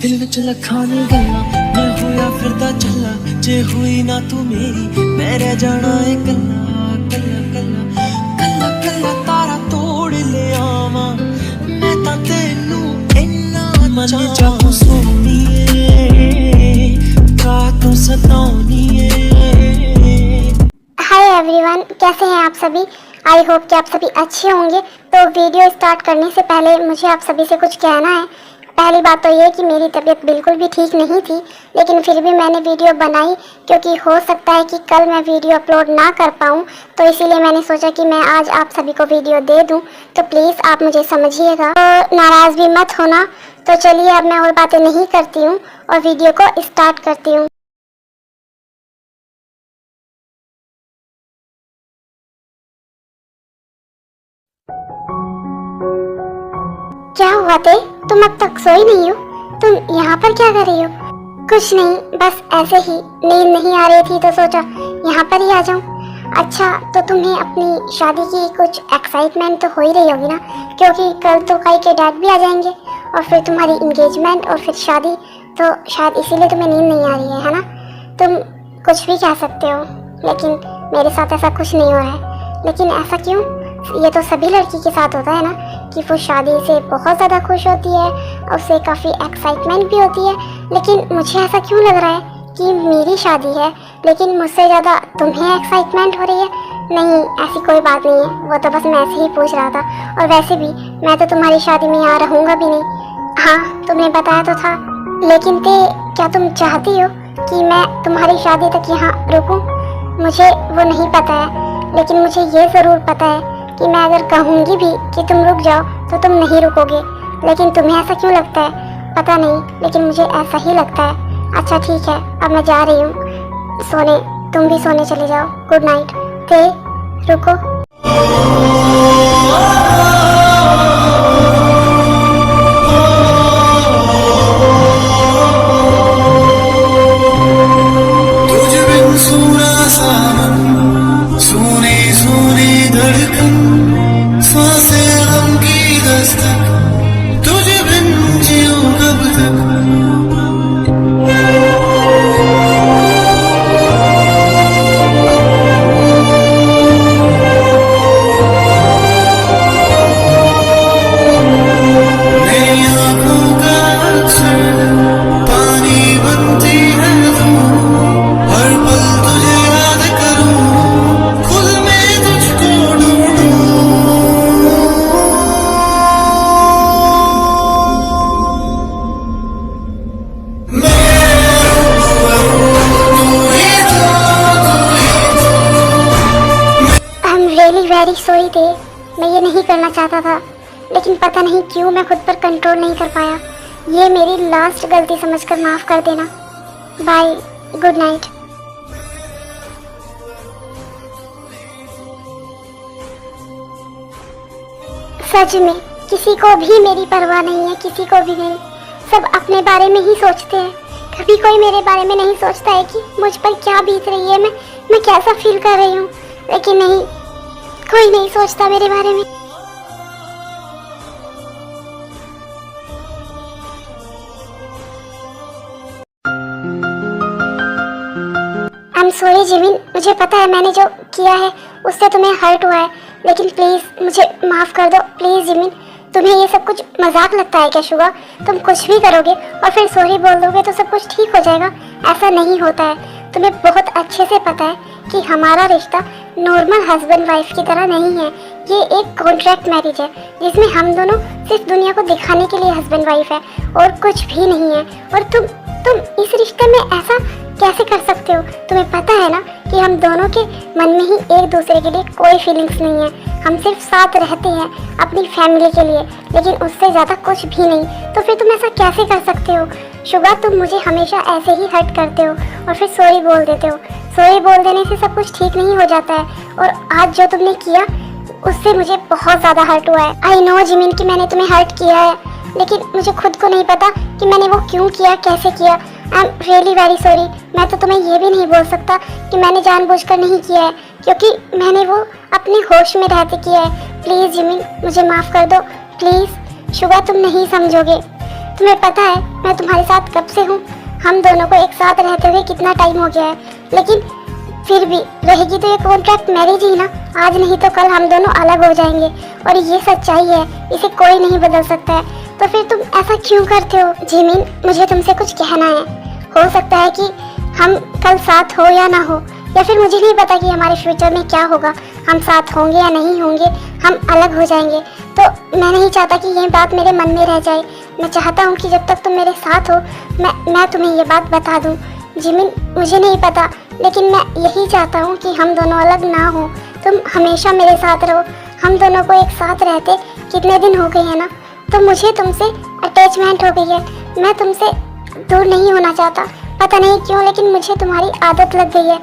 दिल विच लखां दी गल्लां मैं होया फिरदा चला जे हुई ना तू मेरी मैं रह जाना है कल्ला कल्ला कल्ला कल्ला कल्ला तारा तोड़ ले आवां मैं तां तैनू इन्ना मन चाहूं सोनीए का तू सताऊनीए। हाय एवरीवन, कैसे हैं आप सभी। आई होप कि आप सभी अच्छे होंगे। तो वीडियो स्टार्ट करने से पहले मुझे आप सभी से कुछ कहना है। पहली बात तो ये कि मेरी तबीयत बिल्कुल भी ठीक नहीं थी, लेकिन फिर भी मैंने वीडियो बनाई क्योंकि हो सकता है कि कल मैं वीडियो अपलोड ना कर पाऊँ, तो इसीलिए मैंने सोचा कि मैं आज आप सभी को वीडियो दे दूँ। तो प्लीज़ आप मुझे समझिएगा, तो नाराज़ भी मत होना। तो चलिए अब मैं और बातें नहीं करती हूँ और वीडियो को स्टार्ट करती हूँ। क्या हुआ ते? तुम अब तक सोई नहीं हो? तुम यहाँ पर क्या कर रही हो? कुछ नहीं, बस ऐसे ही नींद नहीं आ रही थी तो सोचा यहाँ पर ही आ जाऊँ। अच्छा, तो तुम्हें अपनी शादी की कुछ एक्साइटमेंट तो हो ही रही होगी ना, क्योंकि कल तो काई के डैड भी आ जाएंगे और फिर तुम्हारी इंगेजमेंट और फिर शादी, तो शायद इसीलिए तुम्हें नींद नहीं आ रही है ना। तुम कुछ भी कह सकते हो, लेकिन मेरे साथ ऐसा कुछ नहीं हो रहा है। लेकिन ऐसा क्यों? ये तो सभी लड़की के साथ होता है ना कि वो शादी से बहुत ज़्यादा खुश होती है और उसे काफ़ी एक्साइटमेंट भी होती है। लेकिन मुझे ऐसा क्यों लग रहा है कि मेरी शादी है लेकिन मुझसे ज़्यादा तुम्हें एक्साइटमेंट हो रही है? नहीं, ऐसी कोई बात नहीं है, वो तो बस मैं ऐसे ही पूछ रहा था। और वैसे भी मैं तो तुम्हारी शादी में यहाँ रहूँगा भी नहीं। हाँ, तुमने बताया तो था, लेकिन क्या तुम चाहती हो कि मैं तुम्हारी शादी तक यहाँ रुकूँ? मुझे वो नहीं पता है, लेकिन मुझे ये ज़रूर पता है कि मैं अगर कहूँगी भी कि तुम रुक जाओ तो तुम नहीं रुकोगे। लेकिन तुम्हें ऐसा क्यों लगता है पता नहीं, लेकिन मुझे ऐसा ही लगता है। अच्छा ठीक है, अब मैं जा रही हूँ सोने, तुम भी सोने चले जाओ। Good night. ते रुको। वेरी सॉरी थे, मैं ये नहीं करना चाहता था, लेकिन पता नहीं क्यों मैं खुद पर कंट्रोल नहीं कर पाया। ये मेरी लास्ट गलती समझकर माफ़ कर देना। Bye, good night. सच में किसी को भी मेरी परवाह नहीं है, किसी को भी नहीं। सब अपने बारे में ही सोचते हैं। कभी कोई मेरे बारे में नहीं सोचता है कि मुझ पर क्या बीत रही है, मैं कैसा फील कर रही हूँ। लेकिन नहीं, कोई नहीं सोचता मेरे बारे में। आई एम सॉरी जिमिन, मुझे पता है मैंने जो किया है उससे तुम्हें हर्ट हुआ है, लेकिन प्लीज़ मुझे माफ़ कर दो। प्लीज़ जिमिन, तुम्हें ये सब कुछ मजाक लगता है क्या शुगा? तुम कुछ भी करोगे और फिर सॉरी बोल दोगे तो सब कुछ ठीक हो जाएगा? ऐसा नहीं होता है। तुम्हें बहुत अच्छे से पता है कि हमारा रिश्ता नॉर्मल हस्बैंड वाइफ की तरह नहीं है। ये एक कॉन्ट्रैक्ट मैरिज है जिसमें हम दोनों सिर्फ दुनिया को दिखाने के लिए हस्बैंड वाइफ है और कुछ भी नहीं है। और तुम इस रिश्ते में ऐसा कैसे कर सकते हो? तुम्हें पता है ना कि हम दोनों के मन में ही एक दूसरे के लिए कोई फीलिंग्स नहीं है। हम सिर्फ साथ रहते हैं अपनी फैमिली के लिए, लेकिन उससे ज़्यादा कुछ भी नहीं। तो फिर तुम ऐसा कैसे कर सकते हो शुगा? तुम मुझे हमेशा ऐसे ही हर्ट करते हो और फिर सॉरी बोल देते हो। सॉरी बोल देने से सब कुछ ठीक नहीं हो जाता है। और आज जो तुमने किया उससे मुझे बहुत ज़्यादा हर्ट हुआ है। आई नो जिमिन कि मैंने तुम्हें हर्ट किया है, लेकिन मुझे खुद को नहीं पता कि मैंने वो क्यों किया, कैसे किया। I am really very sorry. मैं तो तुम्हें ये भी नहीं बोल सकता कि मैंने जानबूझकर नहीं किया है, क्योंकि मैंने वो अपने होश में रहते किया है। प्लीज़ जिमिन, मुझे माफ़ कर दो प्लीज़। शुगा तुम नहीं समझोगे, तुम्हें पता है मैं तुम्हारे साथ कब से हूँ, हम दोनों को एक साथ रहते हुए कितना टाइम हो गया है, लेकिन फिर भी रहेगी तो ये कॉन्ट्रैक्ट मैरिज ही ना। आज नहीं तो कल हम दोनों अलग हो जाएंगे और ये सच्चाई है, इसे कोई नहीं बदल सकता है। तो फिर तुम ऐसा क्यों करते हो? जिमिन, मुझे तुमसे कुछ कहना है। हो सकता है कि हम कल साथ हो या ना हो, या फिर मुझे नहीं पता कि हमारे फ्यूचर में क्या होगा, हम साथ होंगे या नहीं होंगे, हम अलग हो जाएंगे। तो मैं नहीं चाहता कि ये बात मेरे मन में रह जाए। मैं चाहता हूँ कि जब तक तुम मेरे साथ हो मैं तुम्हें ये बात बता दूँ। जिमिन, मुझे नहीं पता, लेकिन मैं यही चाहता हूँ कि हम दोनों अलग ना हो, तुम हमेशा मेरे साथ रहो। हम दोनों को एक साथ रहते कितने दिन हो गए हैं ना, तो मुझे तुमसे अटैचमेंट हो गई है। मैं तुमसे दूर नहीं होना चाहता, पता नहीं क्यों, लेकिन मुझे तुम्हारी आदत लग गई है।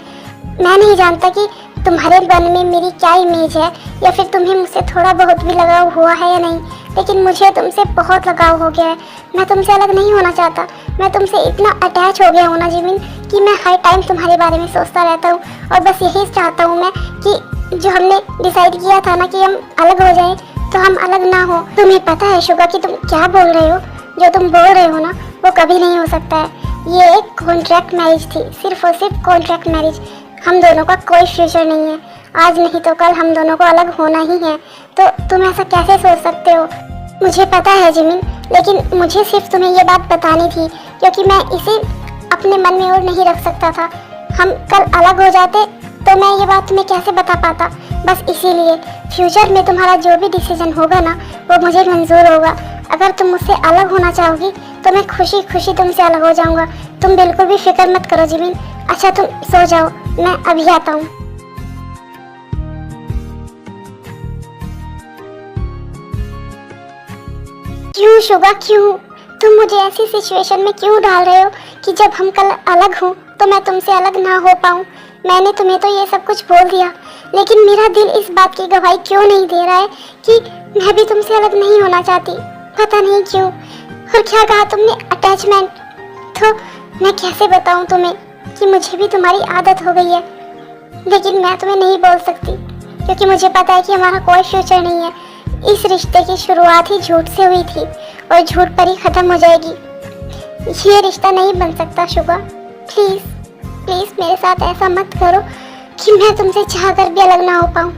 मैं नहीं जानता कि तुम्हारे मन में मेरी क्या इमेज है, या फिर तुम्हें मुझसे थोड़ा बहुत भी लगाव हुआ है या नहीं, लेकिन मुझे तुमसे बहुत लगाव हो गया है। मैं तुमसे अलग नहीं होना चाहता। मैं तुमसे इतना अटैच हो गया हूँ ना जिमिन, कि मैं हर टाइम तुम्हारे बारे में सोचता रहता हूँ, और बस यही चाहता हूँ मैं कि जो हमने डिसाइड किया था ना कि हम अलग हो जाएं, तो हम अलग ना हो। तुम्हें पता है शुगा कि तुम क्या बोल रहे हो? जो तुम बोल रहे हो ना वो कभी नहीं हो सकता है। ये एक कॉन्ट्रैक्ट मैरिज थी, सिर्फ और सिर्फ कॉन्ट्रैक्ट मैरिज। हम दोनों का कोई फ्यूचर नहीं है। आज नहीं तो कल हम दोनों को अलग होना ही है। तो तुम ऐसा कैसे सोच सकते हो? मुझे पता है जिमिन, लेकिन मुझे सिर्फ तुम्हें ये बात बतानी थी, क्योंकि मैं इसे अपने मन में और नहीं रख सकता था। हम कल अलग हो जाते तो मैं ये बात तुम्हें कैसे बता पाता। बस इसीलिए फ्यूचर में तुम्हारा जो भी डिसीजन होगा ना वो मुझे मंजूर होगा। अगर तुम मुझसे अलग होना चाहोगी तो मैं खुशी खुशी तुमसे अलग हो जाऊंगा। तुम बिल्कुल भी फिक्र मत करो जिमिन। अच्छा तुम सो जाओ, मैं अभी आता हूँ। क्यों शुगा, क्यों? तुम मुझे ऐसी सिचुएशन में क्यों डाल रहे हो कि जब हम कल अलग हों तो मैं तुमसे अलग ना हो पाऊँ? मैंने तुम्हें तो ये सब कुछ बोल दिया, लेकिन मेरा दिल इस बात की गवाही क्यों नहीं दे रहा है कि मैं भी तुमसे अलग नहीं होना चाहती। पता नहीं क्यों। और क्या कहा तुमने, अटैचमेंट? तो मैं कैसे बताऊं तुम्हें कि मुझे भी तुम्हारी आदत हो गई है, लेकिन मैं तुम्हें नहीं बोल सकती, क्योंकि मुझे पता है कि हमारा कोई फ्यूचर नहीं है। इस रिश्ते की शुरुआत ही झूठ से हुई थी और झूठ पर ही खत्म हो जाएगी। ये रिश्ता नहीं बन सकता शुगा। प्लीज प्लीज मेरे साथ ऐसा मत करो कि मैं तुमसे चाहकर भी अलग ना हो पाऊं।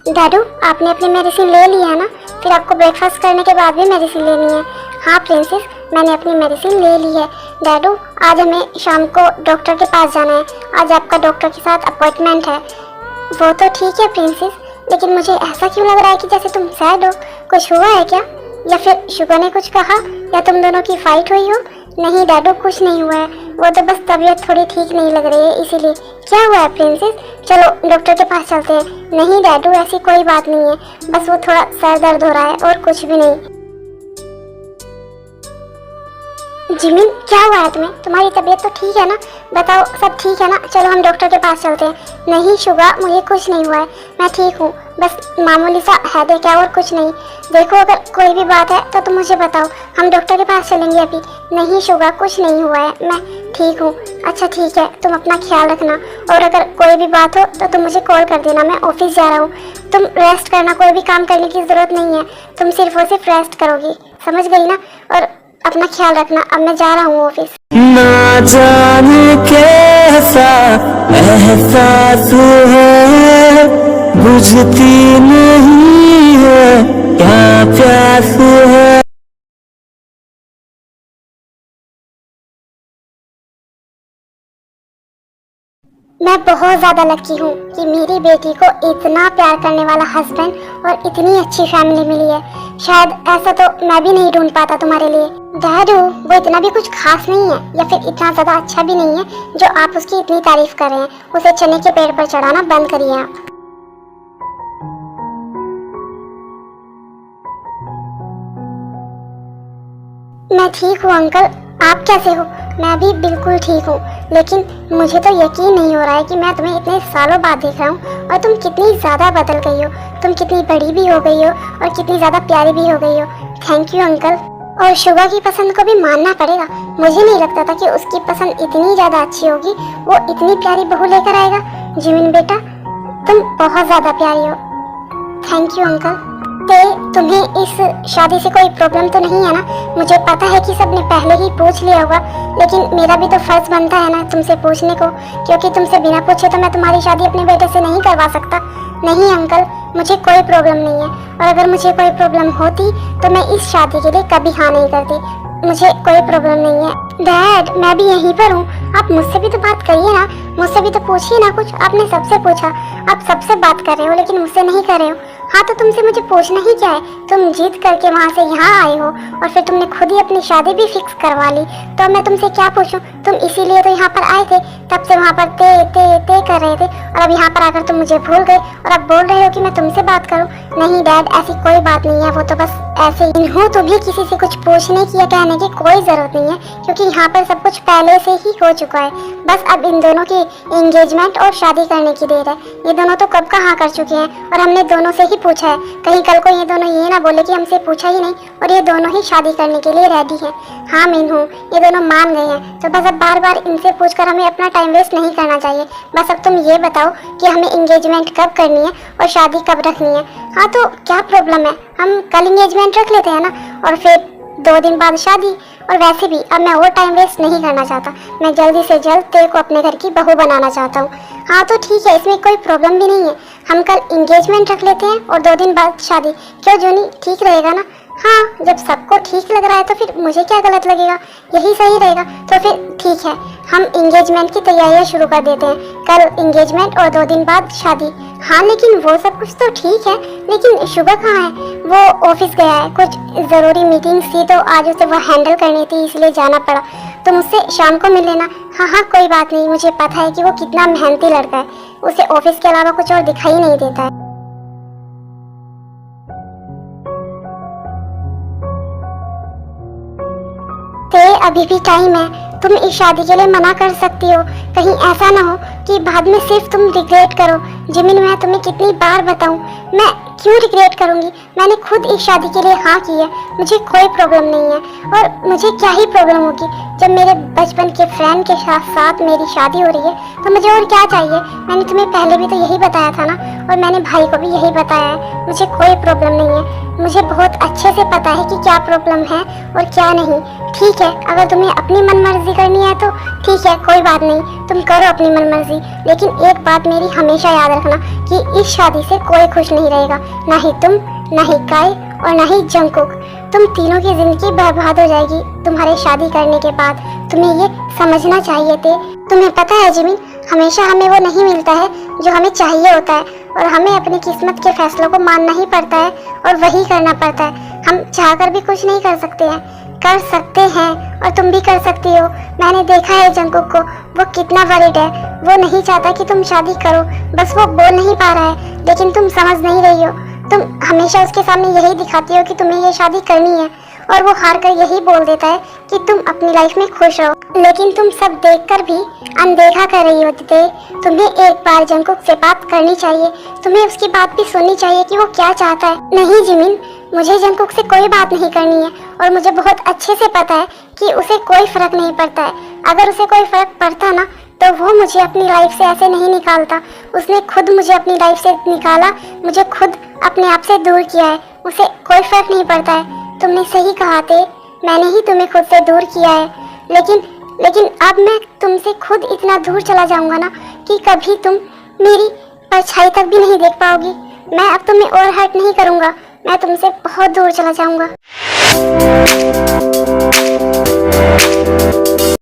दादू, आपने अपनी मेडिसिन ले ली है ना? फिर आपको ब्रेकफास्ट करने के बाद भी मेडिसिन लेनी है। हाँ प्रिंसेस, मैंने अपनी मेडिसिन ले ली है। दादू, आज हमें शाम को डॉक्टर के पास जाना है। आज आपका डॉक्टर के साथ अपॉइंटमेंट है। वो तो ठीक है प्रिंसेस, लेकिन मुझे ऐसा क्यों लग रहा है कि जैसे तुम सैड हो। कुछ हुआ है क्या? या फिर शुगा ने कुछ कहा, या तुम दोनों की फाइट हुई हो? नहीं दादू, कुछ नहीं हुआ है। वो तो बस तबीयत थोड़ी ठीक नहीं लग रही है, इसीलिए। क्या हुआ है प्रिंसेस? चलो डॉक्टर के पास चलते हैं। नहीं दादू, ऐसी कोई बात नहीं है, बस वो थोड़ा सर दर्द हो रहा है और कुछ भी नहीं। जिमिन, क्या हुआ है तुम्हें? तुम्हारी तबीयत तो ठीक है ना? बताओ, सब ठीक है ना? चलो हम डॉक्टर के पास चलते हैं। नहीं शुगा, मुझे कुछ नहीं हुआ है, मैं ठीक हूँ। बस मामूली सा हेडेक है और कुछ नहीं। देखो, अगर कोई भी बात है तो तुम मुझे बताओ, हम डॉक्टर के पास चलेंगे अभी। नहीं शुगा, कुछ नहीं हुआ है, मैं ठीक हूँ। अच्छा ठीक है, तुम अपना ख्याल रखना, और अगर कोई भी बात हो तो तुम मुझे कॉल कर देना। मैं ऑफिस जा रहा हूँ, तुम रेस्ट करना, कोई भी काम करने की ज़रूरत नहीं है। तुम सिर्फ और सिर्फ रेस्ट करोगी, समझ गई ना? और अपना ख्याल रखना। अब मैं जा रहा हूँ ऑफिस। ना जाने कैसा एहसास है, बुझती नहीं है क्या प्यास है। मैं बहुत ज़्यादा लकी हूँ कि मेरी बेटी को इतना प्यार करने वाला हस्बैंड और इतनी अच्छी फैमिली मिली है। शायद ऐसा तो मैं भी नहीं ढूंढ पाता तुम्हारे लिए। डैडू, वो इतना भी कुछ खास नहीं है, या फिर इतना ज़्यादा अच्छा भी नहीं है जो आप उसकी इतनी तारीफ कर रहे हैं। उसे चने के पेड़ पर चढ़ाना बंद करिए आप। मैं ठीक हूँ अंकल, आप कैसे हो? मैं भी बिल्कुल ठीक हूँ, लेकिन मुझे तो यकीन नहीं हो रहा है कि मैं तुम्हें इतने सालों बाद देख रहा हूँ और तुम कितनी ज़्यादा बदल गई हो। तुम कितनी बड़ी भी हो गई हो और कितनी ज़्यादा प्यारी भी हो गई हो। Thank you uncle. और शुगा की पसंद को भी मानना पड़ेगा। मुझे नहीं लगता था कि उसकी पसंद इतनी ज़्यादा अच्छी होगी, वो इतनी प्यारी बहू लेकर आएगा। जिमिन बेटा, तुम बहुत ज्यादा प्यारी हो। Thank you uncle. ते तुम्हें इस शादी से कोई प्रॉब्लम तो नहीं है ना? मुझे पता है कि सबने पहले ही पूछ लिया होगा, लेकिन मेरा भी तो फर्ज बनता है ना तुमसे पूछने को, क्योंकि तुमसे बिना पूछे तो मैं तुम्हारी शादी अपने बेटे से नहीं करवा सकता। नहीं अंकल, मुझे कोई प्रॉब्लम नहीं है, और अगर मुझे कोई प्रॉब्लम होती तो मैं इस शादी के लिए कभी हाँ नहीं करती। मुझे कोई प्रॉब्लम नहीं है। डैड, मैं भी यहीं पर हूँ, आप मुझसे भी तो बात करिए ना, मुझसे भी तो पूछिए ना कुछ। आपने सबसे पूछा, आप सबसे बात कर रहे हो लेकिन मुझसे नहीं कर रहे हो। हाँ तो तुमसे मुझे पूछना ही क्या है? तुम जीत करके वहाँ से यहाँ आए हो और फिर तुमने खुद ही अपनी शादी भी फिक्स करवा ली, तो मैं तुमसे क्या पूछूं? तुम इसीलिए तो यहाँ पर आए थे, तब से वहाँ पर ते कर रहे थे, और अब यहाँ पर आकर तुम मुझे भूल गए और अब बोल रहे हो कि मैं तुमसे बात करूँ। नहीं डैड, ऐसी कोई बात नहीं है, वो तो बस ऐसे ही हूँ। तुम्हें किसी से कुछ पूछने की या कहने की कोई जरूरत नहीं है, क्योंकि यहाँ पर सब कुछ पहले से ही हो चुका है। बस अब इन दोनों की एंगेजमेंट और शादी करने की देर है। ये दोनों तो कब का हाँ कर चुके हैं, और हमने दोनों से ही पूछा है। कहीं कल को ये दोनों ये ना बोले कि हमसे पूछा ही नहीं, और ये दोनों ही शादी करने के लिए रेडी हैं। हाँ मीनू, ये दोनों मान गए हैं, तो बस अब बार बार इनसे पूछकर हमें अपना टाइम वेस्ट नहीं करना चाहिए। बस अब तुम ये बताओ कि हमें एंगेजमेंट कब करनी है और शादी कब रखनी है। हाँ तो क्या प्रॉब्लम है, हम कल एंगेजमेंट रख लेते हैं ना, और फिर 2 दिन बाद शादी। और वैसे भी अब मैं और टाइम वेस्ट नहीं करना चाहता, मैं जल्दी से जल्द तेरे को अपने घर की बहू बनाना चाहता हूँ। हाँ तो ठीक है, इसमें कोई प्रॉब्लम भी नहीं है, हम कल एंगेजमेंट रख लेते हैं और 2 दिन बाद शादी। क्यों जूनी, ठीक रहेगा ना? हाँ, जब सबको ठीक लग रहा है तो फिर मुझे क्या गलत लगेगा, यही सही रहेगा। तो फिर ठीक है, हम एंगेजमेंट की तैयारियां शुरू कर देते हैं। कल एंगेजमेंट और 2 दिन बाद शादी। हाँ लेकिन वो सब कुछ तो ठीक है, लेकिन शुभा कहाँ है? वो ऑफिस गया है, कुछ ज़रूरी मीटिंग्स थी तो आज उसे वो हैंडल करनी थी, इसलिए जाना पड़ा। तो मुझसे शाम को मिल लेना। हाँ हाँ कोई बात नहीं, मुझे पता है कि वो कितना मेहनती लड़का है, उसे ऑफिस के अलावा कुछ और दिखाई नहीं देता है। अभी भी टाइम है, तुम इस शादी के लिए मना कर सकती हो। कहीं ऐसा ना हो कि बाद में सिर्फ तुम रिग्रेट करो। जिमिन, मैं तुम्हें कितनी बार बताऊं, मैं क्यों रिग्रेट करूंगी? मैंने खुद इस शादी के लिए हाँ की है, मुझे कोई प्रॉब्लम नहीं है। और मुझे क्या ही प्रॉब्लम होगी, जब मेरे बचपन के फ्रेंड के साथ मेरी शादी हो रही है तो मुझे और क्या चाहिए? मैंने तुम्हें पहले भी तो यही बताया था ना, और मैंने भाई को भी यही बताया है, मुझे कोई प्रॉब्लम नहीं है। मुझे बहुत अच्छे से पता है कि क्या प्रॉब्लम है और क्या नहीं। ठीक है, अगर तुम्हें अपनी मनमर्जी करनी है तो ठीक है, कोई बात नहीं, तुम करो अपनी मनमर्जी। लेकिन एक बात मेरी हमेशा याद रखना कि इस शादी से कोई खुश नहीं रहेगा, ना ही तुम, ना ही काय और ना ही जंगकुक। तुम तीनों की जिंदगी बर्बाद हो जाएगी तुम्हारे शादी करने के बाद। तुम्हें ये समझना चाहिए थे। तुम्हें पता है जिमिन, हमेशा हमें वो नहीं मिलता है जो हमें चाहिए होता है, और हमें अपनी किस्मत के फैसलों को मानना ही पड़ता है और वही करना पड़ता है। हम चाहकर भी कुछ नहीं कर सकते हैं, कर सकते हैं, और तुम भी कर सकती हो। मैंने देखा है जंगकुक को, वो कितना वरीड है। वो नहीं चाहता कि तुम शादी करो, बस वो बोल नहीं पा रहा है, लेकिन तुम समझ नहीं रही हो। तुम हमेशा उसके सामने यही दिखाती हो कि तुम्हें ये शादी करनी है, और वो हार कर यही बोल देता है कि तुम अपनी लाइफ में खुश रहो। लेकिन तुम सब देखकर भी अनदेखा कर रही होती थे। तुम्हें एक बार जंगकुक से बात करनी चाहिए, तुम्हें उसकी बात भी सुननी चाहिए कि वो क्या चाहता है। नहीं जिमिन, मुझे जंगकुक से कोई बात नहीं करनी है, और मुझे बहुत अच्छे से पता है कि उसे कोई फर्क नहीं पड़ता है। अगर उसे कोई फर्क पड़ता ना तो वो मुझे अपनी लाइफ से ऐसे नहीं निकालता। उसने खुद मुझे अपनी लाइफ से निकाला, मुझे खुद अपने आप से दूर किया है। उसे कोई फर्क नहीं पड़ता है। तुमने सही कहा थे, मैंने ही तुम्हें खुद से दूर किया है। लेकिन अब मैं तुमसे खुद इतना दूर चला जाऊंगा ना कि कभी तुम मेरी परछाई तक भी नहीं देख पाओगी। मैं अब तुम्हें और हर्ट नहीं करूंगा, मैं तुमसे बहुत दूर चला जाऊंगा।